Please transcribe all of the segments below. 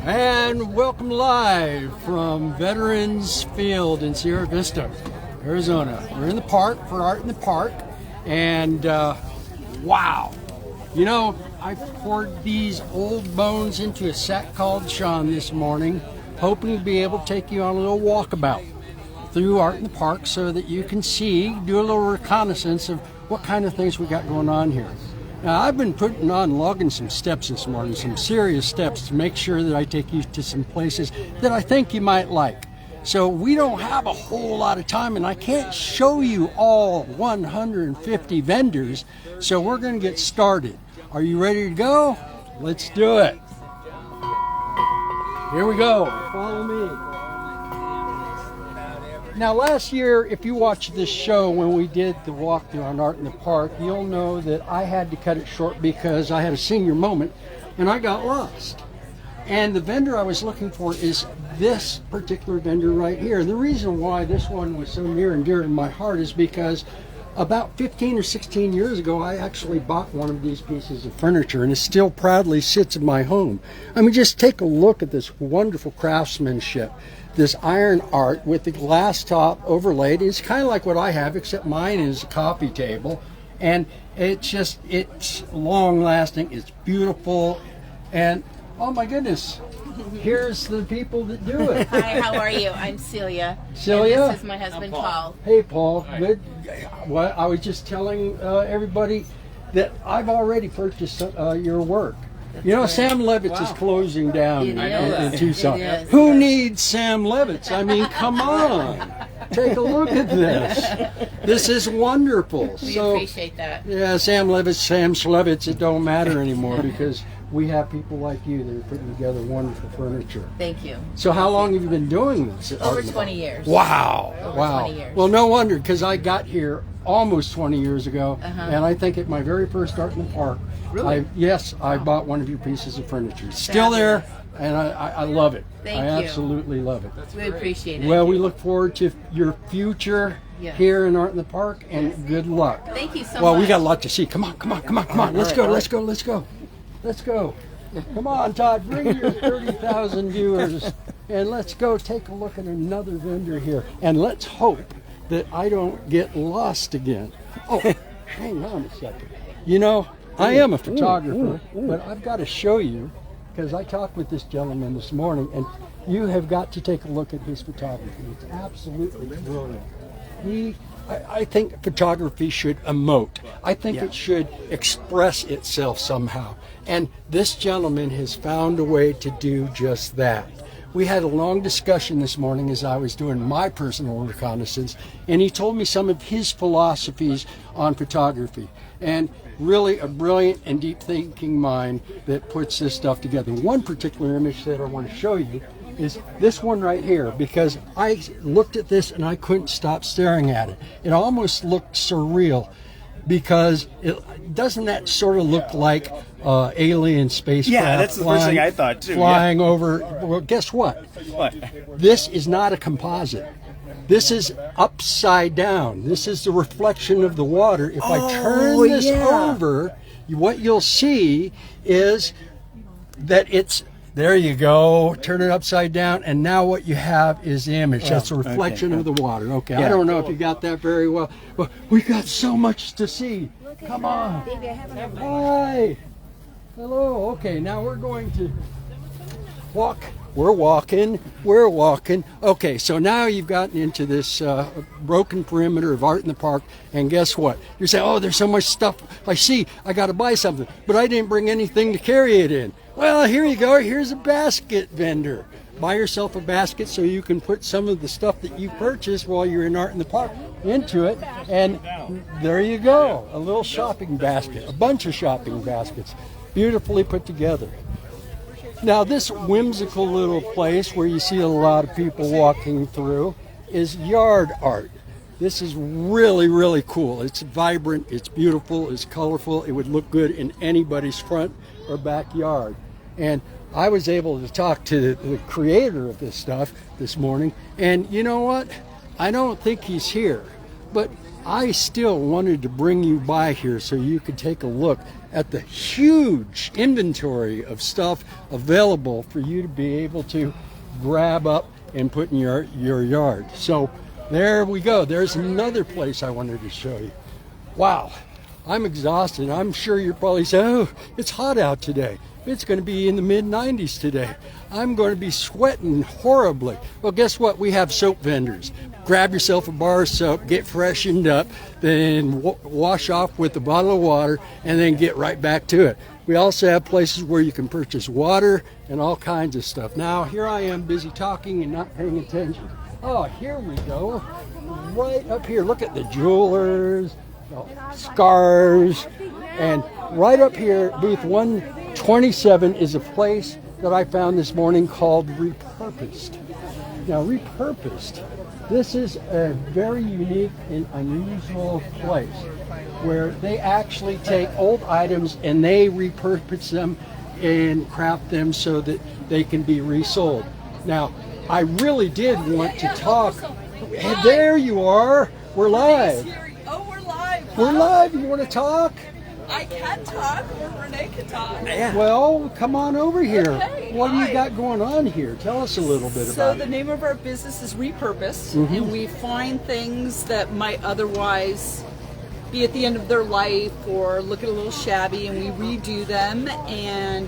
And welcome live from Veterans Field in Sierra Vista, Arizona. We're in the park for Art in the Park, and wow. You know, I poured these old bones into a sack called Sean this morning, hoping to be able to take you on a little walkabout through Art in the Park so that you can see, do a little reconnaissance of what kind of things we got going on here. Now, I've been logging some steps this morning, some serious steps to make sure that I take you to some places that I think you might like. So we don't have a whole lot of time, and I can't show you all 150 vendors, so we're going to get started. Are you ready to go? Let's do it. Here we go. Follow me. Now, last year, if you watched this show when we did the walkthrough on Art in the Park, you'll know that I had to cut it short because I had a senior moment and I got lost. And the vendor I was looking for is this particular vendor right here. And the reason why this one was so near and dear to my heart is because about 15 or 16 years ago, I actually bought one of these pieces of furniture, and it still proudly sits in my home. I mean, just take a look at this wonderful craftsmanship. This iron art with the glass top overlaid. It's kind of like what I have, except mine is a coffee table. And it's long lasting, it's beautiful, and oh my goodness, here's the people that do it. Hi, how are you? I'm Celia. Celia? And this is my husband, Paul. Hey, Paul. Good. Well, I was just telling everybody that I've already purchased your work. You know, Sam Levitt's is closing down in Tucson. Who needs Sam Levitt's? I mean, come on. Take a look at this. This is wonderful. We appreciate that. Yeah, Sam Levitt's, it don't matter anymore because we have people like you that are putting together wonderful furniture. Thank you. So how long have you been doing this? Over 20 years. Wow. Over 20 years. Well, no wonder, because I got here almost 20 years ago, and I think at my very first Art in the Park, Really? I bought one of your pieces of furniture. It's still there, and I love it. Thank I you. absolutely love it. We appreciate it. Well, we look forward to your future here in Art in the Park, and good luck. Thank you so much. Well, we got a lot to see. Come on. Let's go. Come on, Todd, bring your 30,000 viewers, and let's go take a look at another vendor here, and let's hope that I don't get lost again. Oh, hang on a second. You know, I am a photographer, but I've got to show you, because I talked with this gentleman this morning, and you have got to take a look at his photography. It's absolutely brilliant. I think photography should emote. I think it should express itself somehow. And this gentleman has found a way to do just that. We had a long discussion this morning as I was doing my personal reconnaissance, and he told me some of his philosophies on photography. And really a brilliant and deep thinking mind that puts this stuff together. One particular image that I want to show you is this one right here, because I looked at this and I couldn't stop staring at it. It almost looked surreal, because doesn't that sort of look like alien spacecraft? Yeah, that's the first thing I thought too. Flying over. Well, guess what? What? This is not a composite. This is upside down. This is the reflection of the water. If I turn this over, what you'll see is that it's, there you go, turn it upside down, and now what you have is the image. That's a reflection of the water. Okay, I don't know if you got that very well, but we got so much to see. Come on. Hi. Hello. Okay, now we're going to walk. We're walking. Okay, so now you've gotten into this broken perimeter of Art in the Park, and guess what? You're saying, oh, there's so much stuff I see, I got to buy something, but I didn't bring anything to carry it in. Well, here you go. Here's a basket vendor. Buy yourself a basket so you can put some of the stuff that you purchased while you're in Art in the Park into it, and there you go. A little shopping basket, a bunch of shopping baskets, beautifully put together. Now, this whimsical little place where you see a lot of people walking through is yard art. This is really, really cool. It's vibrant, it's beautiful, it's colorful. It would look good in anybody's front or backyard. And I was able to talk to the creator of this stuff this morning, and you know what? I don't think he's here. But I still wanted to bring you by here so you could take a look at the huge inventory of stuff available for you to be able to grab up and put in your yard. So there we go. There's another place I wanted to show you. Wow, I'm exhausted. I'm sure you're probably saying, oh, it's hot out today. It's going to be in the mid-90s today. I'm going to be sweating horribly. Well, guess what? We have soap vendors. Grab yourself a bar of soap, get freshened up, then wash off with a bottle of water, and then get right back to it. We also have places where you can purchase water and all kinds of stuff. Now, here I am busy talking and not paying attention. Oh, here we go. Right up here. Look at the jewelers, scarves, and right up here, booth 127 is a place that I found this morning called Repurposed. Now, Repurposed, this is a very unique and unusual place where they actually take old items and they repurpose them and craft them so that they can be resold. Now, I really did want to talk. Hey, there you are. We're live. Oh, we're live. We're live. You want to talk? I can talk, or Renee can talk. Well, come on over here. Okay, what do hi. you got going on here? Tell us a little bit So about the it. name of our business is Repurpose, and we find things that might otherwise be at the end of their life or look a little shabby, and we redo them and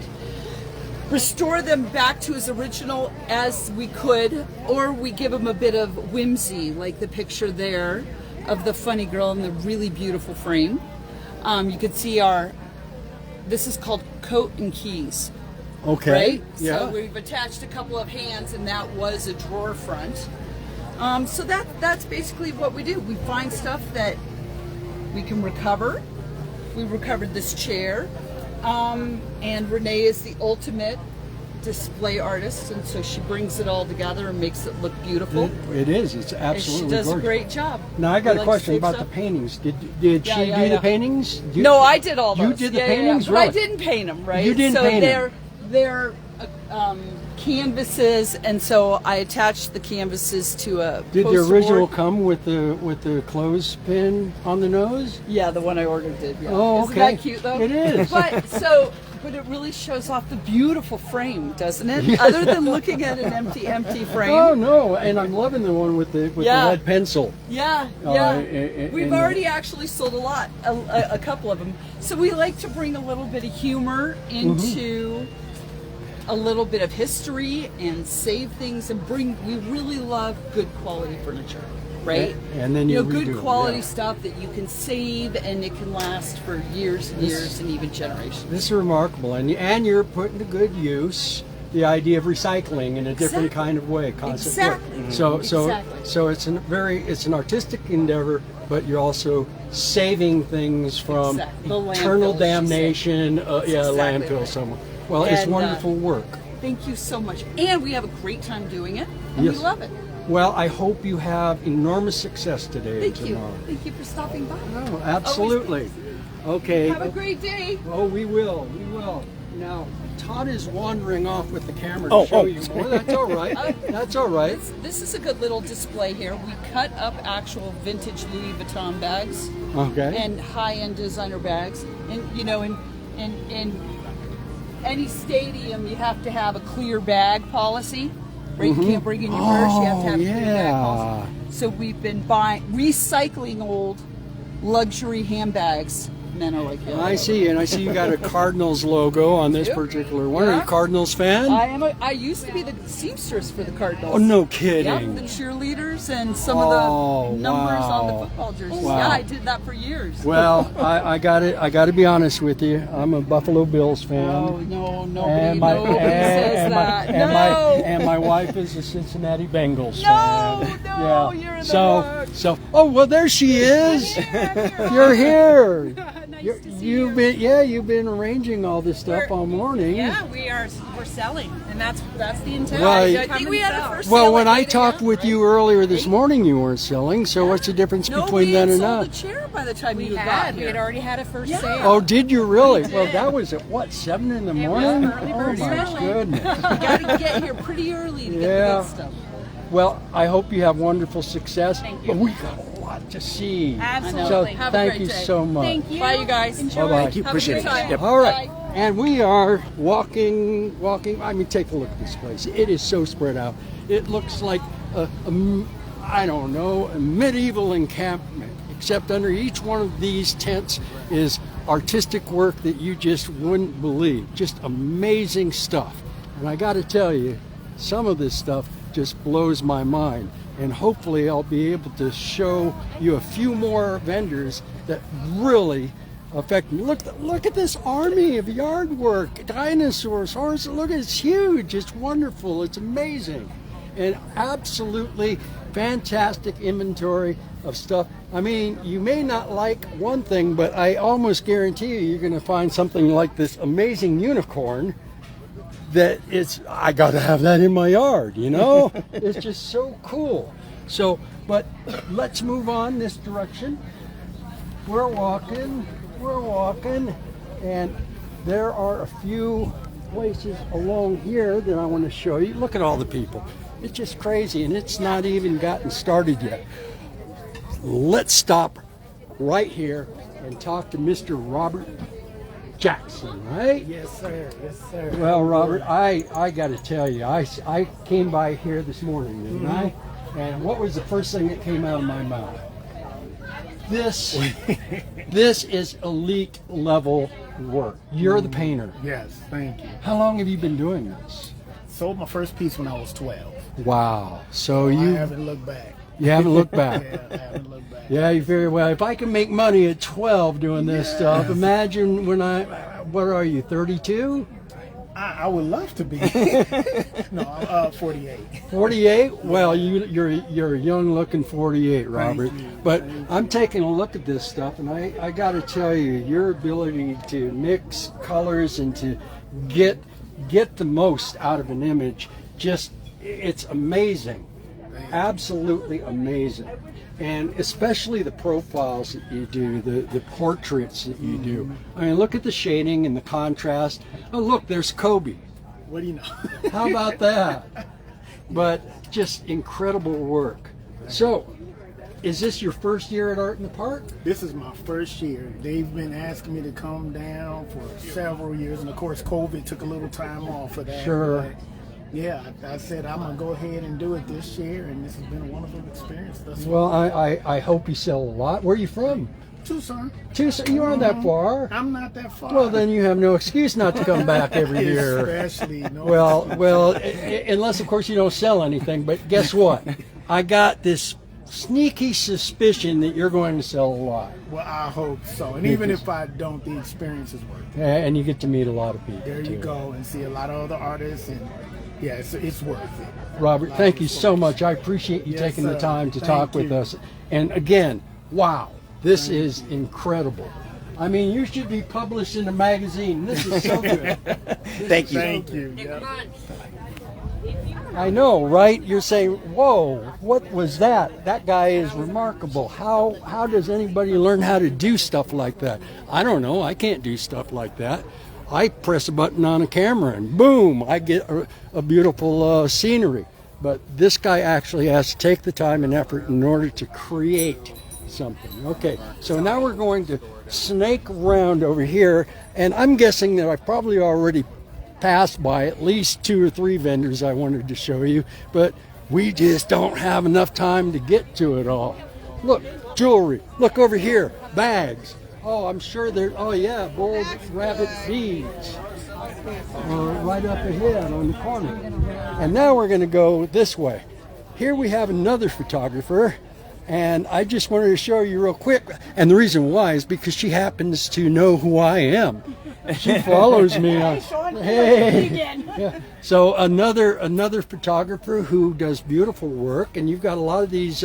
restore them back to as original as we could, or we give them a bit of whimsy, like the picture there of the funny girl in the really beautiful frame. You can see this is called coat and keys. Okay. Right? Yeah. So we've attached a couple of hands, and that was a drawer front. So that's basically what we do. We find stuff that we can recover. We recovered this chair. And Renee is the ultimate display artist, and so she brings it all together and makes it look beautiful. It is. It's absolutely And she does gorgeous. a great job. Now, I got You a like question to about save the stuff? paintings. Did Yeah, she yeah, do the yeah. paintings? No, I did all those. You did the Yeah, paintings? but I Really? didn't paint them, right? You didn't so paint 'em. they're canvases, and so I attached the canvases to a Did the poster original board. come with the clothespin on the nose? Yeah, the one I ordered did. Yeah. Oh, Isn't okay. that cute though? It is. But it really shows off the beautiful frame, doesn't it? Other than looking at an empty frame. Oh no! And I'm loving the one with the Yeah. lead pencil. Yeah, Oh, yeah. and We've the- already actually sold a couple of them. So we like to bring a little bit of humor into a little bit of history and save things and we really love good quality furniture, right? And then you good redo it, quality yeah. stuff that you can save and it can last for years and years and even generations. This is remarkable, and you're putting to good use the idea of recycling in a different Exactly. kind of way. Concept Exactly. way. So Exactly. it's an artistic endeavor, but you're also saving things from Exactly. The eternal landfill, she damnation. Exactly Landfill right. somewhere. Well, it's And, wonderful work. Thank you so much. And we have a great time doing it, and Yes. we love it. Well, I hope you have enormous success today Thank and you. tomorrow. Thank you for stopping by. Oh, absolutely. Okay. Have a great day. Oh, we will. We will. Now, Todd is wandering off with the camera to Oh, show oh. you more. That's all right. That's all right. This is a good little display here. We cut up actual vintage Louis Vuitton bags Okay. and high-end designer bags. And you know, in any stadium, you have to have a clear bag policy. Right? You can't bring in your purse. You have to have a clear bag policy. So we've been recycling old luxury handbags. Men are like that. I see, and I see you got a Cardinals logo on this Yep. particular one. Are you Yeah. a Cardinals fan? I used to be the seamstress for the Cardinals. Oh, no Yep, kidding. the cheerleaders and some of Oh, the numbers on wow. the football jerseys. Wow. Yeah, I did that for years. Well, I got to be honest with you. I'm a Buffalo Bills fan. Oh no, nobody, And my, nobody says that. and my wife is a Cincinnati Bengals fan. No, you're in the dark. Oh well, there she is. You're here. Nice to see You've been arranging all this stuff all morning. Yeah, we're selling, and that's the intent. Well, I think we had a first Well, sale when at I 8 talked a.m., with you earlier this morning, you weren't selling. So what's the difference No, between we then had and sold now? the chair by the time We you got had here. already had a first Yeah. sale. Oh, did you really? We Well, did. that was at what, 7 in the It was morning? early Oh bird my selling. goodness. You got to get here pretty early to get Yeah. the good stuff. Well, I hope you have wonderful success. Thank you. But we got a lot to see. Absolutely. So Have a thank great you day. so much. Thank you. Bye, you guys. Enjoy. Bye-bye. Thank you. Have a Appreciate good it. time. Yep. All right, Bye. and we are walking. I mean, take a look at this place. It is so spread out. It looks like I don't know, a medieval encampment. Except under each one of these tents is artistic work that you just wouldn't believe. Just amazing stuff. And I got to tell you, some of this stuff just blows my mind. And hopefully I'll be able to show you a few more vendors that really affect me. Look at this army of yard work, dinosaurs, horses. Look, it's huge. It's wonderful. It's amazing. And absolutely fantastic inventory of stuff. I mean, you may not like one thing, but I almost guarantee you, you're going to find something like this amazing unicorn that I got to have that in my yard, you know? It's just so cool. So, but let's move on this direction. We're walking, and there are a few places along here that I want to show you. Look at all the people. It's just crazy, and it's not even gotten started yet. Let's stop right here and talk to Mr. Robert Jackson, right? Yes, sir. Yes, sir. Well, Robert, I got to tell you, I came by here this morning, didn't I? And what was the first thing that came out of my mouth? This is elite level work. You're the painter. Yes, thank you. How long have you been doing this? Sold my first piece when I was 12. Wow. So I you haven't looked back. haven't looked back. Yeah, I haven't looked back. Yeah, you very well. If I can make money at 12 doing this stuff, imagine when what are you, 32? I would love to be. No, I'm 48. 48? Well, you're a young-looking 48, Robert. you. But I'm taking a look at this stuff, and I got to tell you, your ability to mix colors and to get the most out of an image, it's amazing. Absolutely amazing. And especially the profiles that you do, the portraits that you do. I mean, look at the shading and the contrast. Oh, look, there's Kobe. What do you know? How about that? But just incredible work. So, is this your first year at Art in the Park? This is my first year. They've been asking me to come down for several years, and of course, COVID took a little time off for that. Sure. But yeah, I said I'm gonna go ahead and do it this year, and this has been a wonderful experience thus far. Well, I hope you sell a lot. Where are you from? Tucson. Tucson. You aren't that far. I'm not that far. Well, then you have no excuse not to come back every year. Especially, no. Well, unless of course you don't sell anything. But guess what? I got this sneaky suspicion that you're going to sell a lot. Well, I hope so. And even if I don't, the experience is worth it. And you get to meet a lot of people. There you too. go, and see a lot of other artists, and yeah, it's worth it. Robert, thank you so much. I appreciate you Yes, taking the sir. time to Thank talk with you. us. And again, wow, this is incredible. I mean, you should be published in a magazine. This is so good. Thank you. Thank you. Yep. I know, right? You're saying, whoa, what was that? That guy is remarkable. How does anybody learn how to do stuff like that? I don't know. I can't do stuff like that. I press a button on a camera and boom, I get a beautiful scenery. But this guy actually has to take the time and effort in order to create something. Okay, so now we're going to snake around over here, and I'm guessing that I've probably already passed by at least 2 or 3 vendors I wanted to show you, but we just don't have enough time to get to it all. Look, jewelry. Look over here, bags. Oh, I'm sure there. Oh yeah, bold rabbit beads. Right up ahead on the corner. And now we're going to go this way. Here we have another photographer, and I just wanted to show you real quick. And the reason why is because she happens to know who I am. She follows me on. Hey. Yeah. So another photographer who does beautiful work, and you've got a lot of these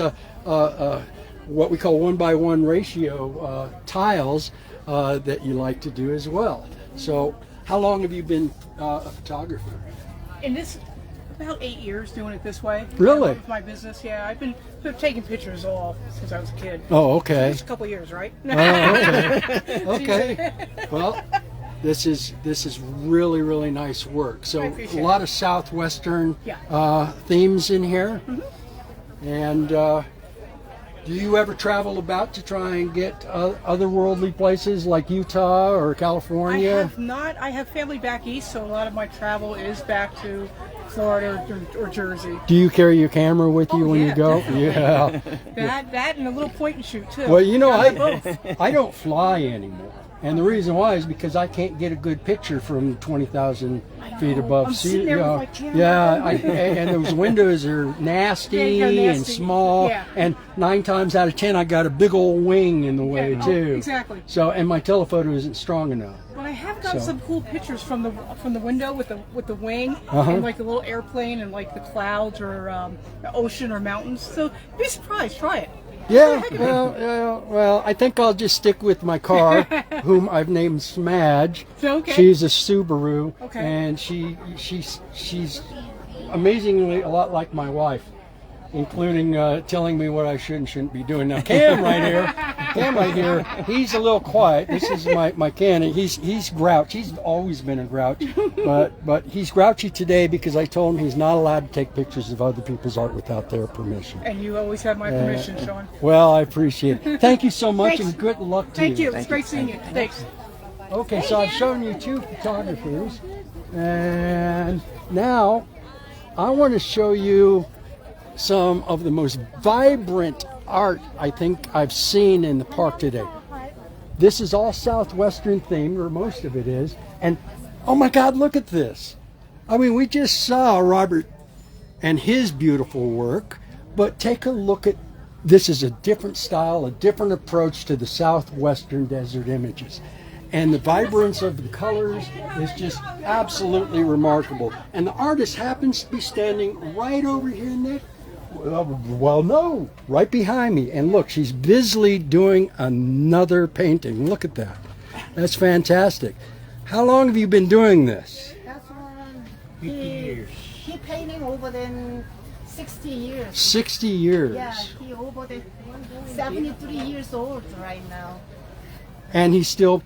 what we call 1:1 ratio tiles that you like to do as well. So how long have you been a photographer? And this about 8 years doing it this way. Really? With my business, yeah. I've been taking pictures all since I was a kid. Oh, okay. Just a couple years, right? Oh, okay. Okay. Well, this is really, really nice work. So I a appreciate lot of southwestern Yeah. themes in here, and Do you ever travel about to try and get otherworldly places like Utah or I California? have not. I have family back east, so a lot of my travel is back to Florida or Jersey. Do you carry your camera with you Oh, when yeah, you go? definitely. Yeah. That and a little point and shoot too. Well, you know, I got both. I don't fly anymore. And the reason why is because I can't get a good picture from 20,000 feet above I'm sea. sitting there You with know. my camera. Yeah, and those windows are nasty, Yeah, and nasty. small. Yeah. And 9 times out of 10, I got a big old wing in the way Yeah, too. exactly. So, and my telephoto isn't strong enough. But I have gotten So- some cool pictures from the window with the wing Uh-huh. and like the little airplane and like the clouds or the ocean or mountains. So be surprised. Try it. Yeah, well, I think I'll just stick with my car, whom I've named Smudge. Okay. She's a Subaru, Okay. and she's amazingly a lot like my wife, including telling me what I should and shouldn't be doing. Now, Cam right here, he's a little quiet. This is my Ken. He's grouchy. He's always been a grouch, but he's grouchy today because I told him he's not allowed to take pictures of other people's art without their permission. And you always have my permission, Sean. Well, I appreciate it. Thank you so much, Thanks. and good luck to Thank you. you. It's great seeing you. Thanks. Okay, so I've shown you 2 photographers, and now I want to show you some of the most vibrant art I think I've seen in the park today. This is all Southwestern themed, or most of it is, and oh my God, look at this. I mean, we just saw Robert and his beautiful work, but take a look at this. Is a different style, a different approach to the Southwestern desert images. And the vibrance of the colors is just absolutely remarkable. And the artist happens to be standing right over here, Nick. Well, no, right behind me. And look, she's busily doing another painting. Look at that. That's fantastic. How long have you been doing this? That's one. He painting over than 60 years. 60 years. Yeah, he over the 73 years old right now. And he's still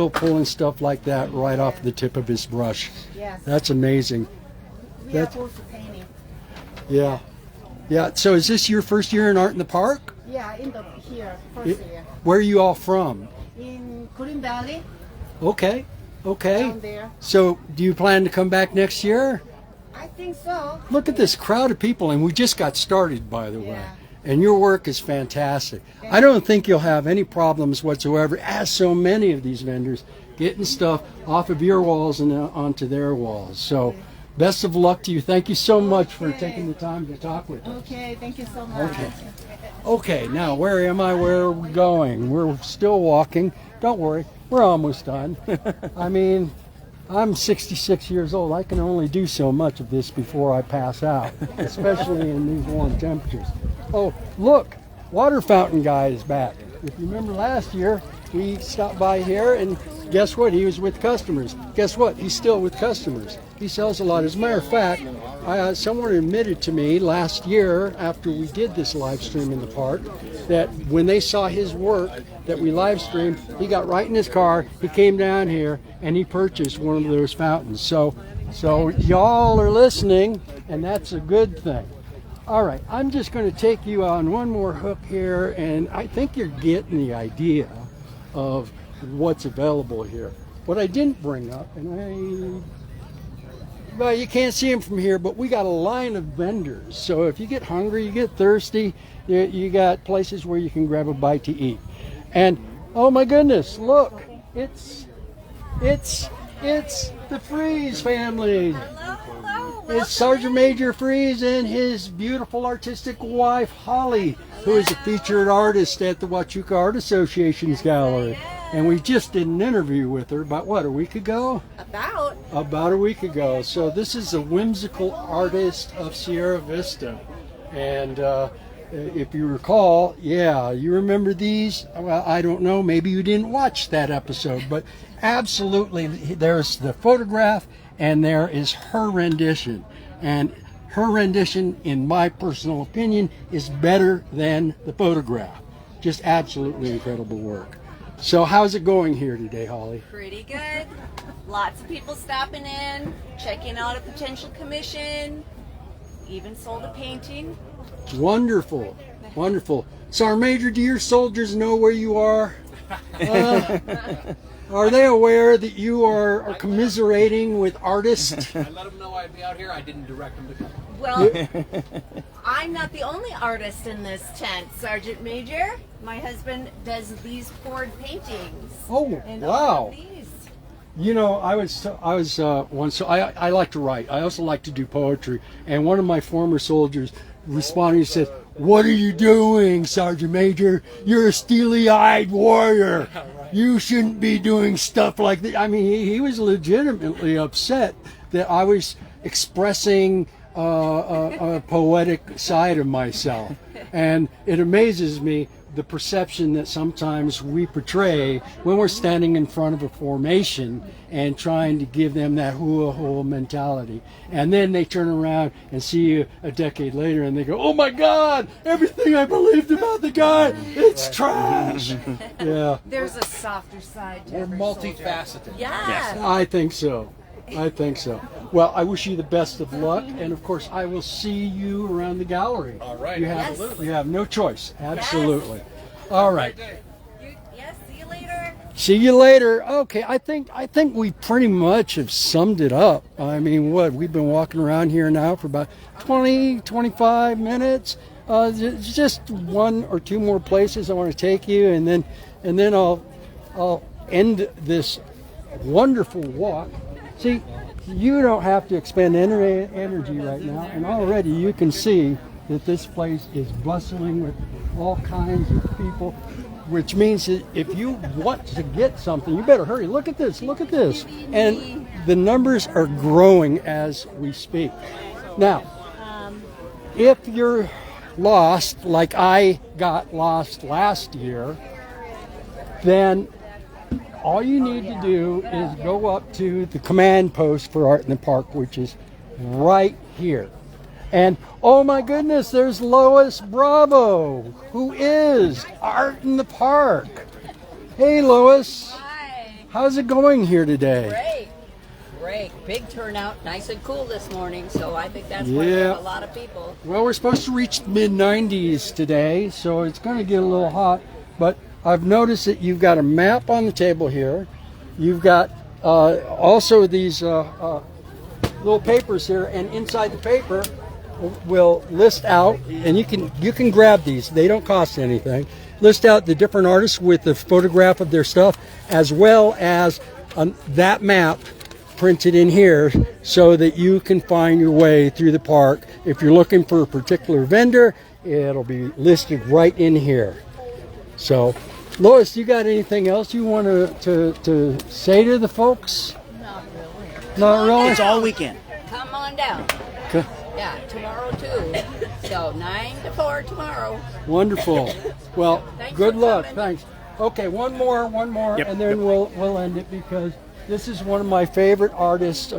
pulling stuff like that right off the tip of his brush. Yes. That's amazing. We That's- are both painting. Yeah. Yeah. So is this your first year in Art in the Park? Yeah, here first year Where are you all from? in Green Valley Okay. Okay. down there. So do you plan to come back next year? I think so. Look at this crowd of people, and we just got started, by the way. Yeah. And your work is fantastic. I don't think you'll have any problems whatsoever, as so many of these vendors, getting stuff off of your walls and onto their walls. So best of luck to you. Thank you so much for taking the time to talk with us. Okay, thank you so much. Okay, now where am I? Where are we going? We're still walking. Don't worry, we're almost done. I mean, I'm 66 years old. I can only do so much of this before I pass out, especially in these warm temperatures. Oh, look, water fountain guy is back. If you remember last year, we stopped by here, and guess what? He was with customers. Guess what? He's still with customers. He sells a lot. As a matter of fact, someone admitted to me last year, after we did this live stream in the park, that when they saw his work that we live streamed, he got right in his car, he came down here, and he purchased one of those fountains. So y'all are listening, and that's a good thing. All right, I'm just going to take you on one more hook here, and I think you're getting the idea of what's available here. What I didn't bring up, well, you can't see them from here, but we got a line of vendors. So if you get hungry, you get thirsty, you got places where you can grab a bite to eat. And oh my goodness, look, it's the Freeze family. It's Sergeant Major Freeze and his beautiful artistic wife, Holly, who is a featured artist at the Huachuca Art Association's gallery. And we just did an interview with her about, what, a week ago? About a week ago. So this is a whimsical artist of Sierra Vista. And if you recall, yeah, you remember these? Well, I don't know, maybe you didn't watch that episode, but absolutely, there's the photograph and there is her rendition. And her rendition, in my personal opinion, is better than the photograph. Just absolutely incredible work. So how's it going here today, Holly? Pretty good. Lots of people stopping in, checking out a potential commission, even sold a painting. Wonderful. Wonderful. Sergeant Major, do your soldiers know where you are? Are they aware that you are commiserating with artists? I let them know I'd be out here. I didn't direct them to come. Well, I'm not the only artist in this tent, Sergeant Major. My husband does these poured paintings. Oh, and wow. all of these. You know, I was once. So I like to write. I also like to do poetry. And one of my former soldiers responded and said, "What are you doing, Sergeant Major? You're a steely-eyed warrior. You shouldn't be doing stuff like that." I mean, he was legitimately upset that I was expressing a poetic side of myself. And it amazes me the perception that sometimes we portray when we're standing in front of a formation and trying to give them that hoo-ha mentality. And then they turn around and see you a decade later and they go, "Oh my God, everything I believed about the guy, it's trash." Yeah. There's a softer side to We're every multifaceted. soldier. Yeah. I think so. I think so. Well, I wish you the best of luck, and of course, I will see you around the gallery. All right. You have, Absolutely. you have no choice. Absolutely. All right. Yes, see you later. See you later. Okay, I think we pretty much have summed it up. I mean, what, we've been walking around here now for about 20, 25 minutes. Just one or two more places I want to take you, and then I'll end this wonderful walk. See, you don't have to expend any energy right now, and already you can see that this place is bustling with all kinds of people, which means that if you want to get something, you better hurry. Look at this, look at this. And the numbers are growing as we speak. Now, if you're lost, like I got lost last year, then all you need to do is go up to the command post for Art in the Park, which is right here. And oh my goodness, there's Lois Bravo, who is Art in the Park. Hey Lois. Hi. How's it going here today? Great. Big turnout, nice and cool this morning, so I think that's why we have a lot of people. Well, we're supposed to reach mid-90s today, so it's going to get a little hot, but I've noticed that you've got a map on the table here. You've got also these little papers here, and inside the paper will list out, and you can grab these. They don't cost anything. List out the different artists with the photograph of their stuff, as well as that map printed in here, so that you can find your way through the park. If you're looking for a particular vendor, it'll be listed right in here. So, Lois, you got anything else you want to say to the folks? Not really. Not really? It's all weekend. Come on down. Okay. Yeah, tomorrow too. So 9 to 4 tomorrow. Wonderful. Well, Thanks good for luck. coming. Thanks. Okay, one more, Yep, and then we'll end it, because this is one of my favorite artists,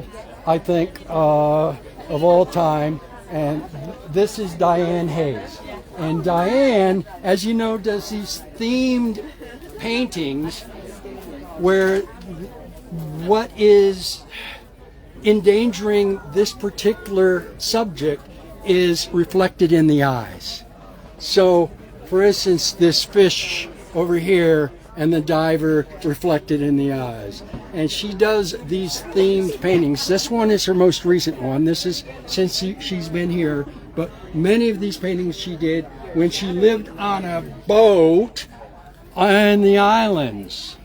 I think, of all time, and this is Diane Hayes. And Diane, as you know, does these themed paintings where what is endangering this particular subject is reflected in the eyes. So, for instance, this fish over here and the diver reflected in the eyes. And she does these themed paintings. This one is her most recent one. This is since she's been here. But many of these paintings she did when she lived on a boat on the islands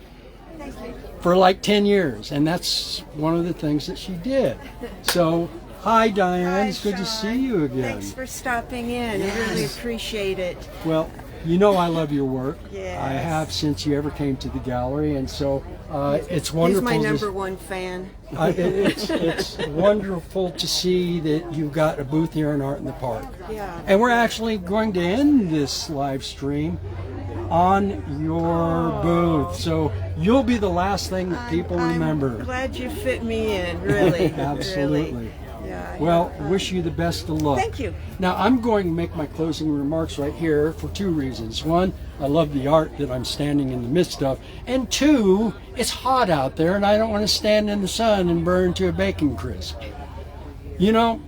for like 10 years. And that's one of the things that she did. So, hi Diane, Hi, it's good to Sean. see you again. Thanks for stopping in. I really appreciate it. Well, you know I love your work. Yes. I have since you ever came to the gallery, and so it's wonderful. He's my number one fan. It's wonderful to see that you've got a booth here in Art in the Park. Yeah. And we're actually going to end this live stream on your booth, so you'll be the last thing that people remember. I'm glad you fit me in, really. Absolutely. Really. Yeah, Well, wish you the best of luck. Thank you. Now, I'm going to make my closing remarks right here for two reasons. One, I love the art that I'm standing in the midst of. And two, it's hot out there, and I don't want to stand in the sun and burn to a bacon crisp. You know,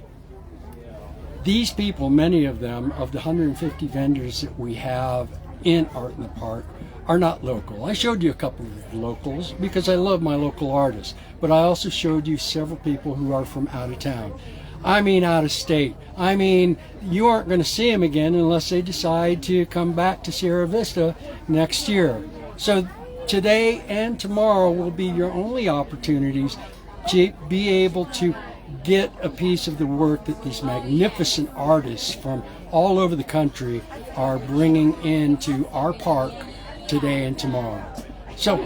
these people, many of them, of the 150 vendors that we have in Art in the Park, are not local. I showed you a couple of locals because I love my local artists, but I also showed you several people who are from out of town. I mean out of state. I mean, you aren't going to see them again unless they decide to come back to Sierra Vista next year. So today and tomorrow will be your only opportunities to be able to get a piece of the work that these magnificent artists from all over the country are bringing into our park today and tomorrow. So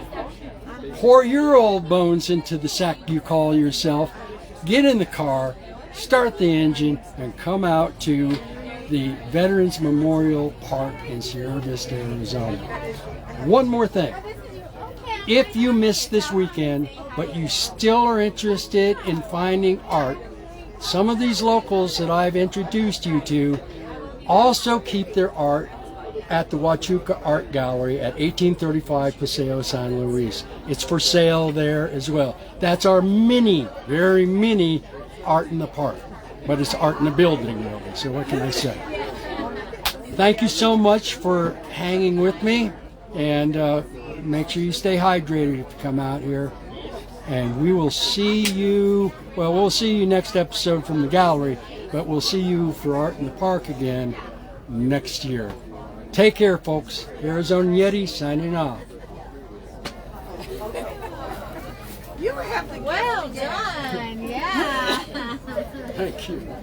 pour your old bones into the sack you call yourself, get in the car, start the engine, and come out to the Veterans Memorial Park in Sierra Vista, Arizona. One more thing. If you missed this weekend, but you still are interested in finding art, some of these locals that I've introduced you to also keep their art at the Huachuca Art Gallery at 1835 Paseo San Luis. It's for sale there as well. That's our mini, very mini art in the park, but it's art in the building really, so what can I say? Thank you so much for hanging with me, and make sure you stay hydrated if you come out here, and we will see you, well, we'll see you next episode from the gallery, but we'll see you for Art in the Park again next year. Take care, folks. Arizona Yeti signing off. You were having well done, yeah. Thank you.